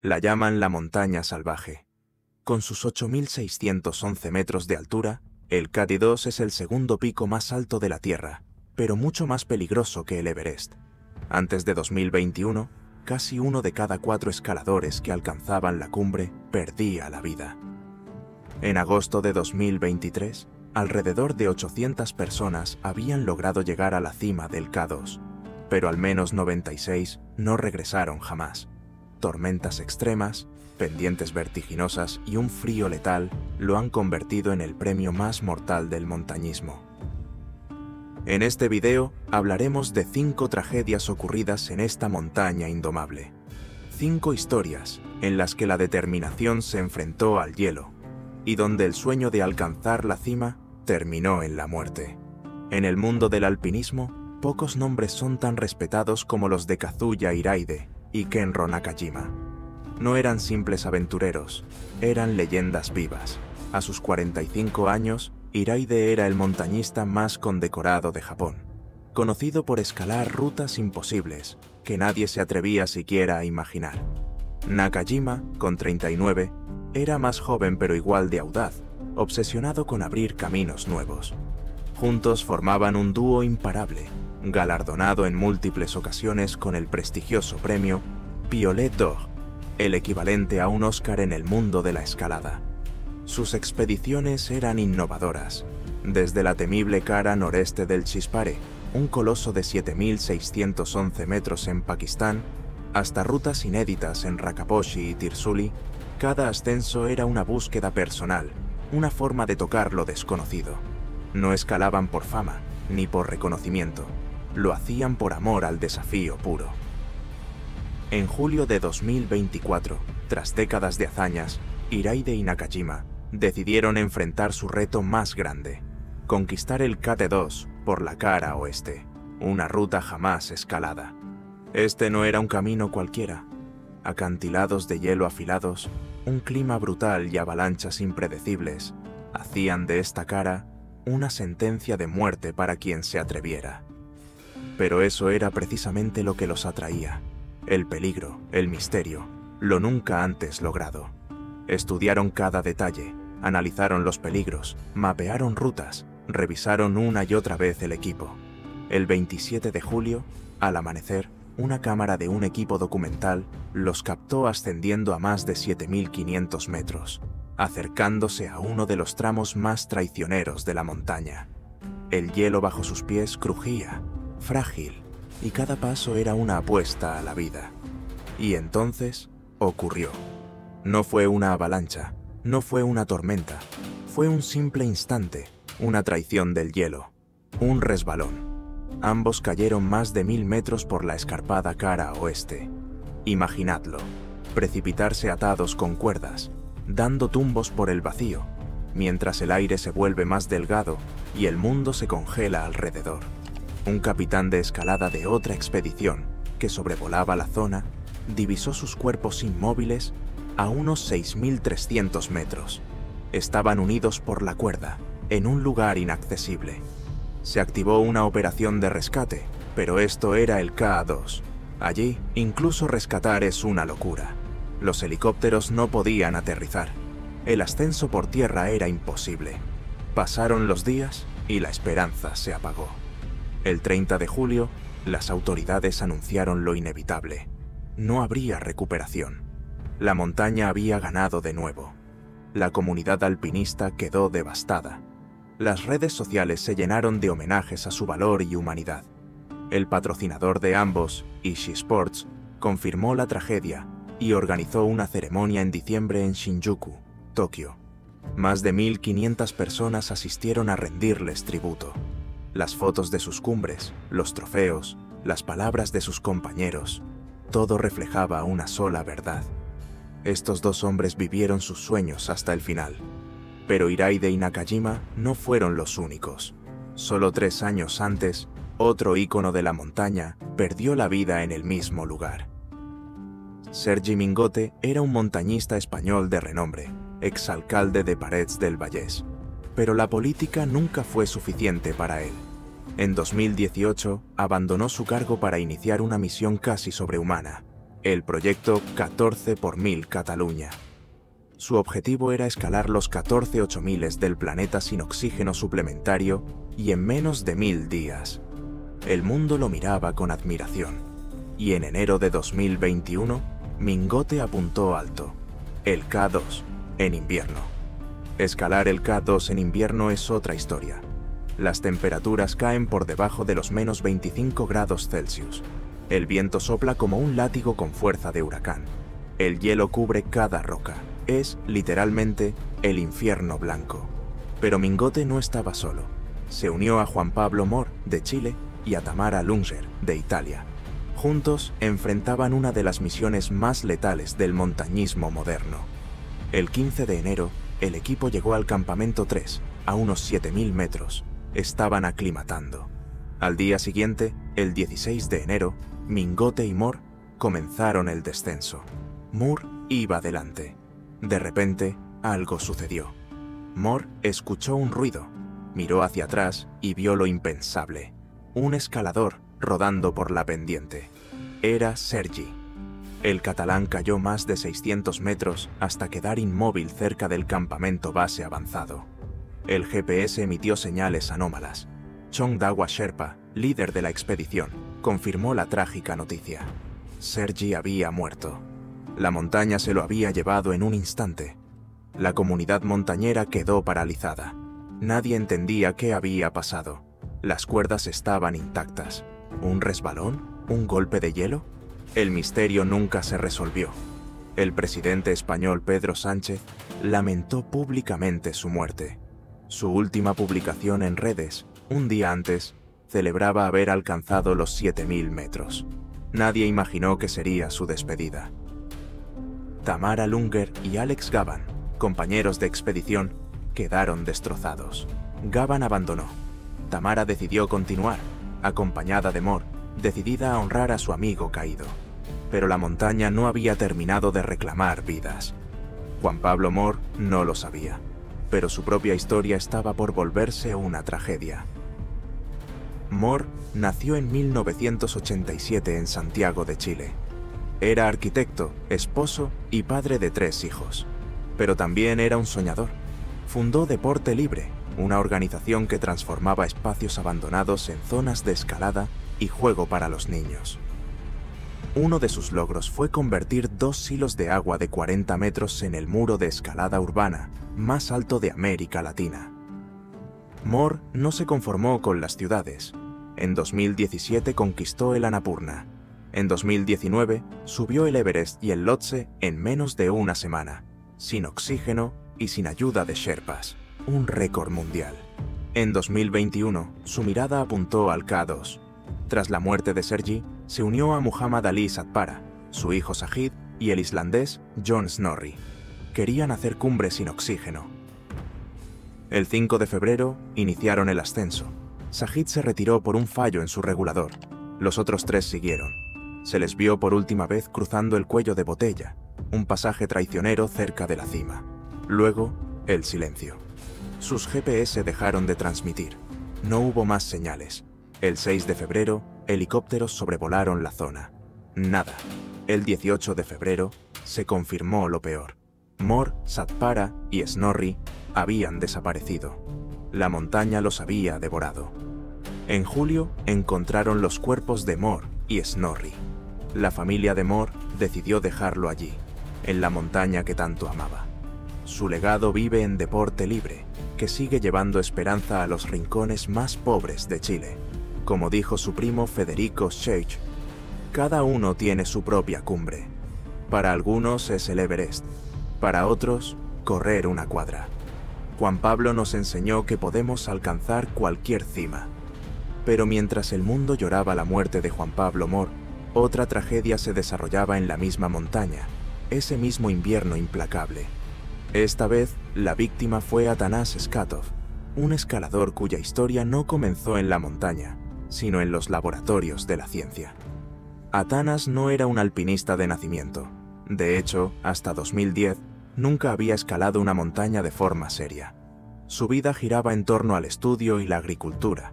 La llaman la montaña salvaje. Con sus 8.611 metros de altura, el K2 es el segundo pico más alto de la Tierra, pero mucho más peligroso que el Everest. Antes de 2021, casi 1 de cada 4 escaladores que alcanzaban la cumbre perdía la vida. En agosto de 2023, alrededor de 800 personas habían logrado llegar a la cima del K2, pero al menos 96 no regresaron jamás. Tormentas extremas, pendientes vertiginosas y un frío letal lo han convertido en el premio más mortal del montañismo. En este video hablaremos de 5 tragedias ocurridas en esta montaña indomable. 5 historias en las que la determinación se enfrentó al hielo y donde el sueño de alcanzar la cima terminó en la muerte. En el mundo del alpinismo, pocos nombres son tan respetados como los de Kazuya Hiraide y Kenro Nakajima. No eran simples aventureros, eran leyendas vivas. A sus 45 años, Hiraide era el montañista más condecorado de Japón, conocido por escalar rutas imposibles que nadie se atrevía siquiera a imaginar. Nakajima, con 39, era más joven pero igual de audaz, obsesionado con abrir caminos nuevos. Juntos formaban un dúo imparable, galardonado en múltiples ocasiones con el prestigioso premio Piolet d'Or, el equivalente a un Oscar en el mundo de la escalada. Sus expediciones eran innovadoras, desde la temible cara noreste del Chispare, un coloso de 7.611 metros en Pakistán, hasta rutas inéditas en Rakaposhi y Tirsuli. Cada ascenso era una búsqueda personal, una forma de tocar lo desconocido. No escalaban por fama, ni por reconocimiento, lo hacían por amor al desafío puro. En julio de 2024, tras décadas de hazañas, Hiraide y Nakajima decidieron enfrentar su reto más grande, conquistar el KT2 por la cara oeste, una ruta jamás escalada. Este no era un camino cualquiera. Acantilados de hielo afilados, un clima brutal y avalanchas impredecibles hacían de esta cara una sentencia de muerte para quien se atreviera. Pero eso era precisamente lo que los atraía: el peligro, el misterio, lo nunca antes logrado. Estudiaron cada detalle, analizaron los peligros, mapearon rutas, revisaron una y otra vez el equipo. El 27 de julio, al amanecer, una cámara de un equipo documental los captó ascendiendo a más de 7.500 metros, acercándose a uno de los tramos más traicioneros de la montaña. El hielo bajo sus pies crujía, frágil, y cada paso era una apuesta a la vida. Y entonces ocurrió. No fue una avalancha, no fue una tormenta, fue un simple instante, una traición del hielo, un resbalón. Ambos cayeron más de 1.000 metros por la escarpada cara oeste. Imaginadlo, precipitarse atados con cuerdas, dando tumbos por el vacío, mientras el aire se vuelve más delgado y el mundo se congela alrededor. Un capitán de escalada de otra expedición, que sobrevolaba la zona, divisó sus cuerpos inmóviles a unos 6.300 metros. Estaban unidos por la cuerda, en un lugar inaccesible. Se activó una operación de rescate, pero esto era el K2. Allí, incluso rescatar es una locura. Los helicópteros no podían aterrizar. El ascenso por tierra era imposible. Pasaron los días y la esperanza se apagó. El 30 de julio, las autoridades anunciaron lo inevitable. No habría recuperación. La montaña había ganado de nuevo. La comunidad alpinista quedó devastada. Las redes sociales se llenaron de homenajes a su valor y humanidad. El patrocinador de ambos, Ishii Sports, confirmó la tragedia y organizó una ceremonia en diciembre en Shinjuku, Tokio. Más de 1.500 personas asistieron a rendirles tributo. Las fotos de sus cumbres, los trofeos, las palabras de sus compañeros, todo reflejaba una sola verdad. Estos dos hombres vivieron sus sueños hasta el final. Pero Hiraide y Nakajima no fueron los únicos. Solo 3 años antes, otro ícono de la montaña perdió la vida en el mismo lugar. Sergi Mingote era un montañista español de renombre, exalcalde de Parets del Vallès. Pero la política nunca fue suficiente para él. En 2018, abandonó su cargo para iniciar una misión casi sobrehumana: el proyecto 14 por 1000 Cataluña. Su objetivo era escalar los 14 8000 del planeta sin oxígeno suplementario y en menos de 1000 días. El mundo lo miraba con admiración. Y en enero de 2021, Mingote apuntó alto. El K2, en invierno. Escalar el K2 en invierno es otra historia. Las temperaturas caen por debajo de los menos 25 grados Celsius. El viento sopla como un látigo con fuerza de huracán. El hielo cubre cada roca. Es, literalmente, el infierno blanco. Pero Mingote no estaba solo. Se unió a Juan Pablo Mor, de Chile, y a Tamara Lunger, de Italia. Juntos enfrentaban una de las misiones más letales del montañismo moderno. El 15 de enero, el equipo llegó al campamento 3, a unos 7000 metros. Estaban aclimatando. Al día siguiente, el 16 de enero, Mingote y Mor comenzaron el descenso. Mor iba delante. De repente, algo sucedió. Mor escuchó un ruido, miró hacia atrás y vio lo impensable. Un escalador rodando por la pendiente. Era Sergi. El catalán cayó más de 600 metros hasta quedar inmóvil cerca del campamento base avanzado. El GPS emitió señales anómalas. Chongdawa Sherpa, líder de la expedición, confirmó la trágica noticia. Sergi había muerto. La montaña se lo había llevado en un instante. La comunidad montañera quedó paralizada. Nadie entendía qué había pasado. Las cuerdas estaban intactas. ¿Un resbalón? ¿Un golpe de hielo? El misterio nunca se resolvió. El presidente español Pedro Sánchez lamentó públicamente su muerte. Su última publicación en redes, un día antes, celebraba haber alcanzado los 7000 metros. Nadie imaginó que sería su despedida. Tamara Lunger y Alex Gavan, compañeros de expedición, quedaron destrozados. Gavan abandonó. Tamara decidió continuar, acompañada de Mor, decidida a honrar a su amigo caído. Pero la montaña no había terminado de reclamar vidas. Juan Pablo Mor no lo sabía, pero su propia historia estaba por volverse una tragedia. Mor nació en 1987 en Santiago de Chile. Era arquitecto, esposo y padre de 3 hijos. Pero también era un soñador. Fundó Deporte Libre, una organización que transformaba espacios abandonados en zonas de escalada y juego para los niños. Uno de sus logros fue convertir 2 silos de agua de 40 metros en el muro de escalada urbana más alto de América Latina. Mor no se conformó con las ciudades. En 2017 conquistó el Annapurna. En 2019 subió el Everest y el Lhotse en menos de una semana, sin oxígeno y sin ayuda de Sherpas, un récord mundial. En 2021 su mirada apuntó al K2. Tras la muerte de Sergi, se unió a Muhammad Ali Satpara, su hijo Sajid y el islandés John Snorri. Querían hacer cumbre sin oxígeno. El 5 de febrero iniciaron el ascenso. Sajid se retiró por un fallo en su regulador. Los otros 3 siguieron. Se les vio por última vez cruzando el Cuello de Botella, un pasaje traicionero cerca de la cima. Luego, el silencio. Sus GPS dejaron de transmitir. No hubo más señales. El 6 de febrero, helicópteros sobrevolaron la zona. Nada. El 18 de febrero, se confirmó lo peor. Mor, Satpara y Snorri habían desaparecido. La montaña los había devorado. En julio, encontraron los cuerpos de Mor y Snorri. La familia de Mor decidió dejarlo allí, en la montaña que tanto amaba. Su legado vive en Deporte Libre, que sigue llevando esperanza a los rincones más pobres de Chile. Como dijo su primo Federico Scheich, cada uno tiene su propia cumbre. Para algunos es el Everest, para otros, correr una cuadra. Juan Pablo nos enseñó que podemos alcanzar cualquier cima. Pero mientras el mundo lloraba la muerte de Juan Pablo Mor, otra tragedia se desarrollaba en la misma montaña, ese mismo invierno implacable. Esta vez, la víctima fue Atanas Skatov, un escalador cuya historia no comenzó en la montaña, sino en los laboratorios de la ciencia. Atanas no era un alpinista de nacimiento. De hecho, hasta 2010, nunca había escalado una montaña de forma seria. Su vida giraba en torno al estudio y la agricultura.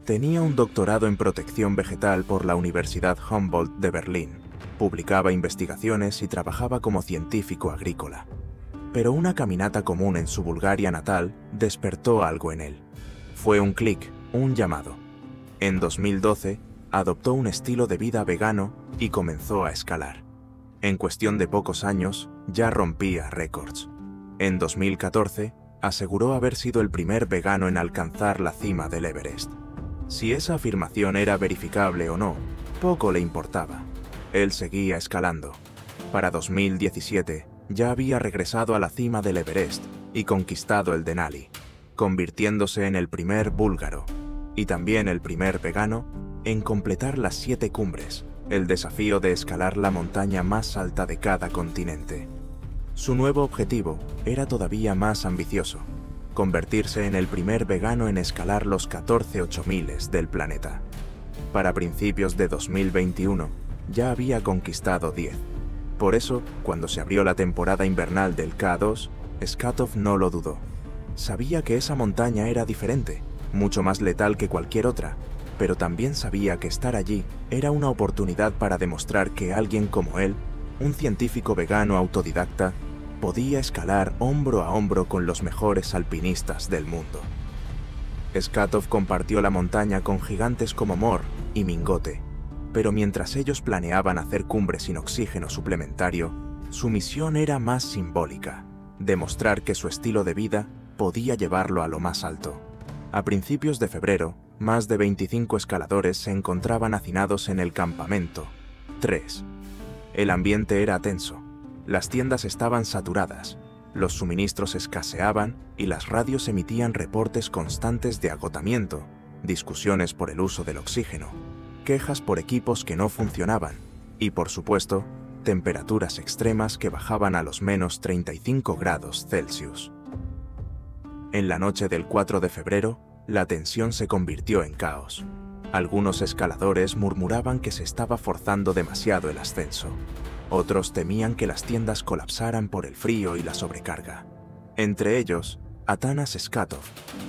Tenía un doctorado en protección vegetal por la Universidad Humboldt de Berlín Publicaba investigaciones y trabajaba como científico agrícola. Pero una caminata común en su Bulgaria natal despertó algo en él. Fue un clic, un llamado. En 2012, adoptó un estilo de vida vegano y comenzó a escalar. En cuestión de pocos años, ya rompía récords. En 2014, aseguró haber sido el primer vegano en alcanzar la cima del Everest. Si esa afirmación era verificable o no, poco le importaba. Él seguía escalando. Para 2017, ya había regresado a la cima del Everest y conquistado el Denali, convirtiéndose en el primer búlgaro, y también el primer vegano, en completar las 7 cumbres, el desafío de escalar la montaña más alta de cada continente. Su nuevo objetivo era todavía más ambicioso: convertirse en el primer vegano en escalar los 14 8000 del planeta. Para principios de 2021, ya había conquistado 10. Por eso, cuando se abrió la temporada invernal del K2, Skatov no lo dudó. Sabía que esa montaña era diferente, mucho más letal que cualquier otra, pero también sabía que estar allí era una oportunidad para demostrar que alguien como él, un científico vegano autodidacta, podía escalar hombro a hombro con los mejores alpinistas del mundo. Skatov compartió la montaña con gigantes como Mor y Mingote, pero mientras ellos planeaban hacer cumbres sin oxígeno suplementario, su misión era más simbólica: demostrar que su estilo de vida podía llevarlo a lo más alto. A principios de febrero, más de 25 escaladores se encontraban hacinados en el campamento 3. El ambiente era tenso. Las tiendas estaban saturadas, los suministros escaseaban y las radios emitían reportes constantes de agotamiento, discusiones por el uso del oxígeno, quejas por equipos que no funcionaban y, por supuesto, temperaturas extremas que bajaban a los menos 35 grados Celsius. En la noche del 4 de febrero, la tensión se convirtió en caos. Algunos escaladores murmuraban que se estaba forzando demasiado el ascenso. Otros temían que las tiendas colapsaran por el frío y la sobrecarga. Entre ellos, Atanas Skatov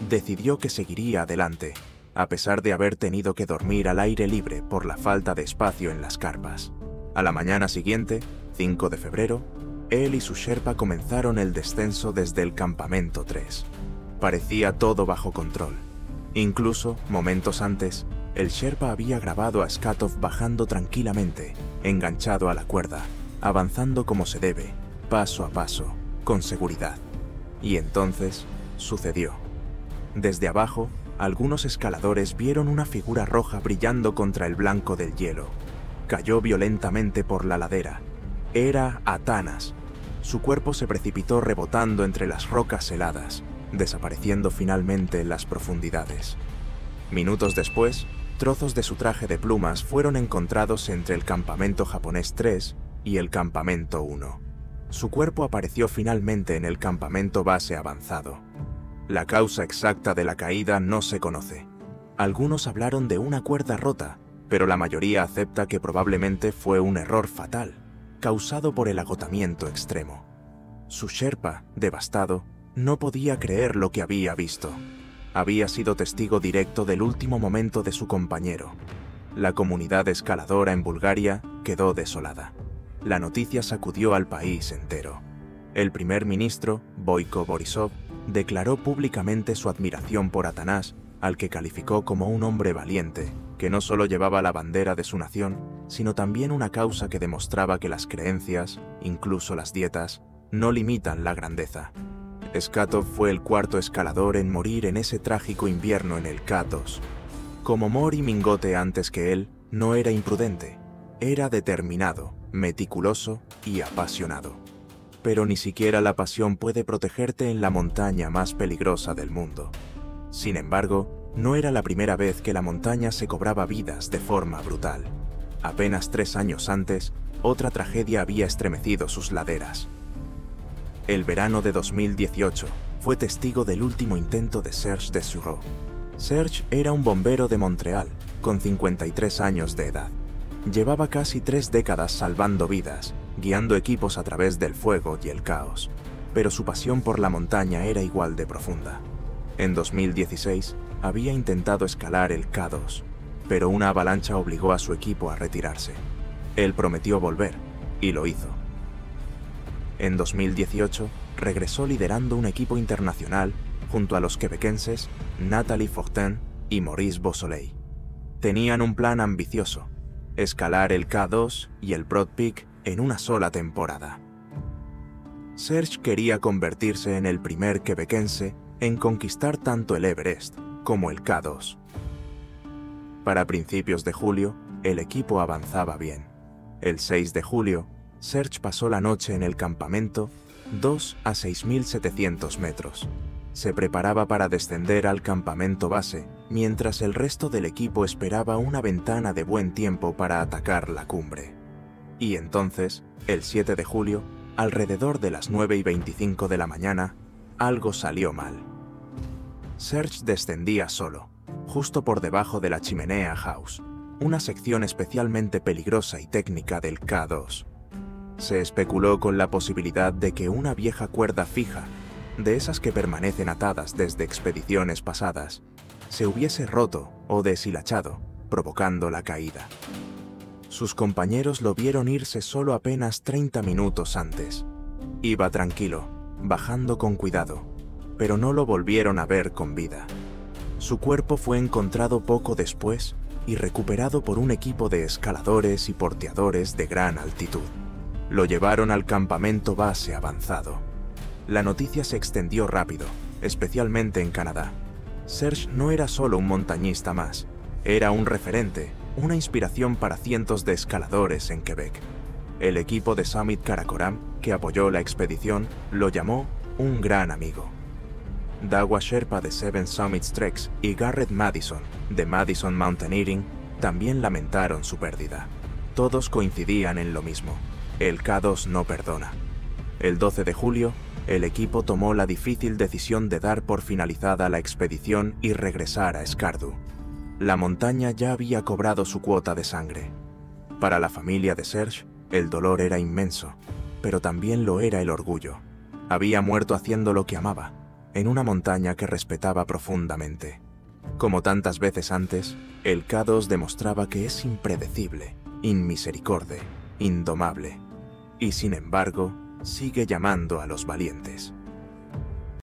decidió que seguiría adelante, a pesar de haber tenido que dormir al aire libre por la falta de espacio en las carpas. A la mañana siguiente, 5 de febrero, él y su Sherpa comenzaron el descenso desde el campamento 3. Parecía todo bajo control. Incluso, momentos antes, el Sherpa había grabado a Skatov bajando tranquilamente, enganchado a la cuerda, avanzando como se debe, paso a paso, con seguridad. Y entonces, sucedió. Desde abajo, algunos escaladores vieron una figura roja brillando contra el blanco del hielo. Cayó violentamente por la ladera. Era Atanas. Su cuerpo se precipitó rebotando entre las rocas heladas, desapareciendo finalmente en las profundidades. Minutos después, trozos de su traje de plumas fueron encontrados entre el campamento japonés 3 y el campamento 1. Su cuerpo apareció finalmente en el campamento base avanzado. La causa exacta de la caída no se conoce. Algunos hablaron de una cuerda rota, pero la mayoría acepta que probablemente fue un error fatal, causado por el agotamiento extremo. Su Sherpa, devastado, no podía creer lo que había visto. Había sido testigo directo del último momento de su compañero. La comunidad escaladora en Bulgaria quedó desolada. La noticia sacudió al país entero. El primer ministro, Boyko Borisov, declaró públicamente su admiración por Atanas, al que calificó como un hombre valiente, que no solo llevaba la bandera de su nación, sino también una causa que demostraba que las creencias, incluso las dietas, no limitan la grandeza. Skatov fue el cuarto escalador en morir en ese trágico invierno en el K2. Como Mor y Mingote antes que él, no era imprudente, era determinado, meticuloso y apasionado. Pero ni siquiera la pasión puede protegerte en la montaña más peligrosa del mundo. Sin embargo, no era la primera vez que la montaña se cobraba vidas de forma brutal. Apenas 3 años antes, otra tragedia había estremecido sus laderas. El verano de 2018 fue testigo del último intento de Serge Dessureau. Serge era un bombero de Montreal, con 53 años de edad. Llevaba casi 3 décadas salvando vidas, guiando equipos a través del fuego y el caos, pero su pasión por la montaña era igual de profunda. En 2016 había intentado escalar el K2, pero una avalancha obligó a su equipo a retirarse. Él prometió volver, y lo hizo. En 2018, regresó liderando un equipo internacional junto a los quebequenses Nathalie Fortin y Maurice Beausoleil. Tenían un plan ambicioso: escalar el K2 y el Broad Peak en una sola temporada. Serge quería convertirse en el primer quebequense en conquistar tanto el Everest como el K2. Para principios de julio, el equipo avanzaba bien. El 6 de julio, Serge pasó la noche en el campamento 2 a 6.700 metros. Se preparaba para descender al campamento base, mientras el resto del equipo esperaba una ventana de buen tiempo para atacar la cumbre. Y entonces, el 7 de julio, alrededor de las 9:25 de la mañana, algo salió mal. Serge descendía solo, justo por debajo de la Chimenea House, una sección especialmente peligrosa y técnica del K2. Se especuló con la posibilidad de que una vieja cuerda fija, de esas que permanecen atadas desde expediciones pasadas, se hubiese roto o deshilachado, provocando la caída. Sus compañeros lo vieron irse solo apenas 30 minutos antes. Iba tranquilo, bajando con cuidado, pero no lo volvieron a ver con vida. Su cuerpo fue encontrado poco después y recuperado por un equipo de escaladores y porteadores de gran altitud. Lo llevaron al campamento base avanzado. La noticia se extendió rápido, especialmente en Canadá. Serge no era solo un montañista más, era un referente, una inspiración para cientos de escaladores en Quebec. El equipo de Summit Karakoram, que apoyó la expedición, lo llamó un gran amigo. Dawa Sherpa de Seven Summits Treks y Garrett Madison, de Madison Mountaineering, también lamentaron su pérdida. Todos coincidían en lo mismo: el K2 no perdona. El 12 de julio, el equipo tomó la difícil decisión de dar por finalizada la expedición y regresar a Skardu. La montaña ya había cobrado su cuota de sangre. Para la familia de Serge, el dolor era inmenso, pero también lo era el orgullo. Había muerto haciendo lo que amaba, en una montaña que respetaba profundamente. Como tantas veces antes, el K2 demostraba que es impredecible, inmisericorde, indomable, y sin embargo, sigue llamando a los valientes.